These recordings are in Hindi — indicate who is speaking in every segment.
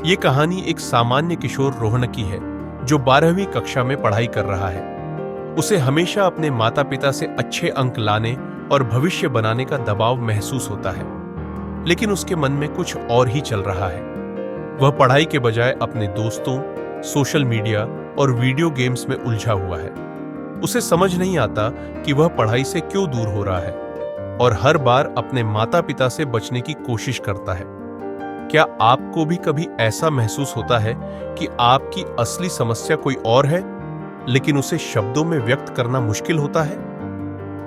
Speaker 1: ये कहानी एक सामान्य किशोर रोहन की है जो 12वीं कक्षा में पढ़ाई कर रहा है। उसे हमेशा अपने माता पिता से अच्छे अंक लाने और भविष्य बनाने का दबाव महसूस होता है, लेकिन उसके मन में कुछ और ही चल रहा है। वह पढ़ाई के बजाय अपने दोस्तों, सोशल मीडिया और वीडियो गेम्स में उलझा हुआ है। उसे समझ नहीं आता कि वह पढ़ाई से क्यों दूर हो रहा है और हर बार अपने माता पिता से बचने की कोशिश करता है। क्या आपको भी कभी ऐसा महसूस होता है कि आपकी असली समस्या कोई और है, लेकिन उसे शब्दों में व्यक्त करना मुश्किल होता है?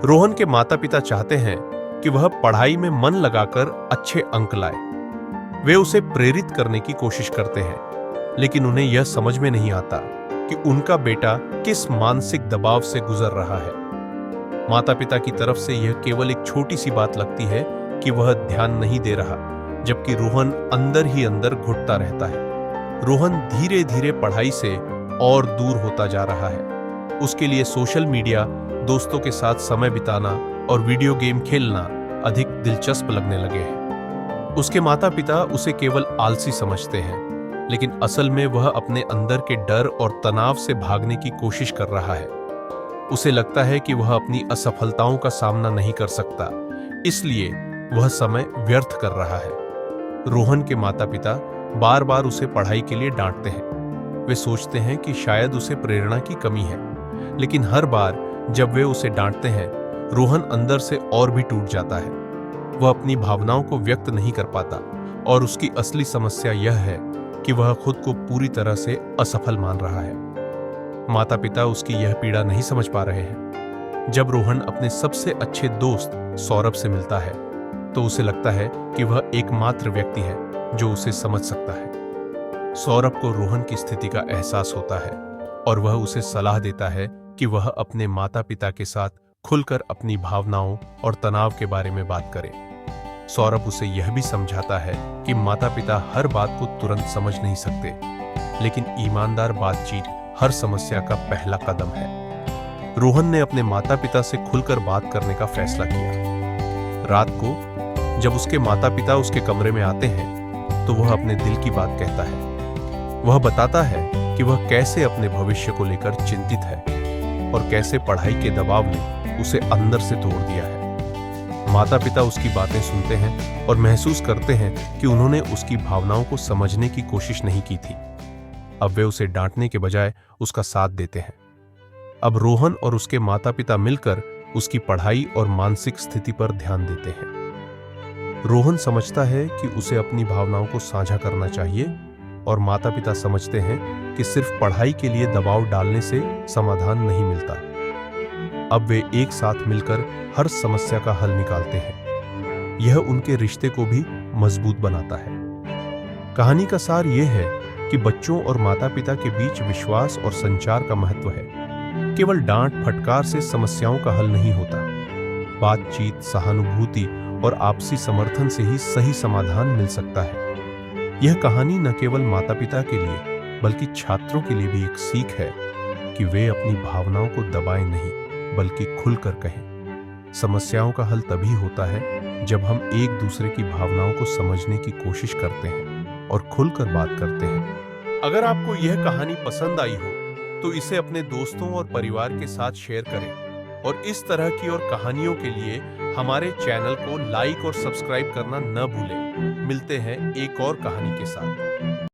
Speaker 1: रोहन के माता पिता चाहते हैं कि वह पढ़ाई में मन लगाकर अच्छे अंक लाए। वे उसे प्रेरित करने की कोशिश करते हैं, लेकिन उन्हें यह समझ में नहीं आता कि उनका बेटा किस मानसिक दबाव से गुजर रहा है। माता पिता की तरफ से यह केवल एक छोटी सी बात लगती है कि वह ध्यान नहीं दे रहा, जबकि रोहन अंदर ही अंदर घुटता रहता है। रोहन धीरे धीरे पढ़ाई से और दूर होता जा रहा है। उसके लिए सोशल मीडिया, दोस्तों के साथ समय बिताना और वीडियो गेम खेलना अधिक दिलचस्प लगने लगे हैं। उसके माता पिता उसे केवल आलसी समझते हैं, लेकिन असल में वह अपने अंदर के डर और तनाव से भागने की कोशिश कर रहा है। उसे लगता है कि वह अपनी असफलताओं का सामना नहीं कर सकता, इसलिए वह समय व्यर्थ कर रहा है। रोहन के माता पिता बार बार उसे पढ़ाई के लिए डांटते हैं। वे सोचते हैं कि शायद उसे प्रेरणा की कमी है, लेकिन हर बार जब वे उसे डांटते हैं, रोहन अंदर से और भी टूट जाता है। वह अपनी भावनाओं को व्यक्त नहीं कर पाता और उसकी असली समस्या यह है कि वह खुद को पूरी तरह से असफल मान रहा है। माता पिता उसकी यह पीड़ा नहीं समझ पा रहे हैं। जब रोहन अपने सबसे अच्छे दोस्त सौरभ से मिलता है, तो उसे लगता है कि वह एकमात्र व्यक्ति है जो उसे समझ सकता है। सौरभ को रोहन की स्थिति का एहसास होता है और वह उसे सलाह देता है कि वह अपने माता पिता के साथ खुलकर अपनी भावनाओं और तनाव के बारे में बात करे। सौरभ उसे यह भी समझाता है कि माता पिता हर बात को तुरंत समझ नहीं सकते, लेकिन ईमानदार बातचीत हर समस्या का पहला कदम है। रोहन ने अपने माता पिता से खुलकर बात करने का फैसला किया। रात को जब उसके माता पिता उसके कमरे में आते हैं, तो वह अपने दिल की बात कहता है। वह बताता है कि वह कैसे अपने भविष्य को लेकर चिंतित है और कैसे पढ़ाई के दबाव ने उसे अंदर से तोड़ दिया है। माता पिता उसकी बातें सुनते हैं और महसूस करते हैं कि उन्होंने उसकी भावनाओं को समझने की कोशिश नहीं की थी। अब वे उसे डांटने के बजाय उसका साथ देते हैं। अब रोहन और उसके माता पिता मिलकर उसकी पढ़ाई और मानसिक स्थिति पर ध्यान देते हैं। रोहन समझता है कि उसे अपनी भावनाओं को साझा करना चाहिए और माता पिता समझते हैं कि सिर्फ पढ़ाई के लिए दबाव डालने से समाधान नहीं मिलता। अब वे एक साथ मिलकर हर समस्या का हल निकालते हैं। यह उनके रिश्ते को भी मजबूत बनाता है। कहानी का सार यह है कि बच्चों और माता पिता के बीच विश्वास और संचार का महत्व है। केवल डांट फटकार से समस्याओं का हल नहीं होता। बातचीत, सहानुभूति और आपसी समर्थन से ही सही समाधान मिल सकता है। यह कहानी न केवल माता पिता के लिए बल्कि छात्रों के लिए भी एक सीख है कि वे अपनी भावनाओं को दबाएं नहीं, बल्कि खुलकर कहें। समस्याओं का हल तभी होता है जब हम एक दूसरे की भावनाओं को समझने की कोशिश करते हैं और खुलकर बात करते हैं। अगर आपको यह कहानी पसंद आई हो तो इसे अपने दोस्तों और परिवार के साथ शेयर करें और इस तरह की और कहानियों के लिए हमारे चैनल को लाइक और सब्सक्राइब करना न भूलें। मिलते हैं एक और कहानी के साथ।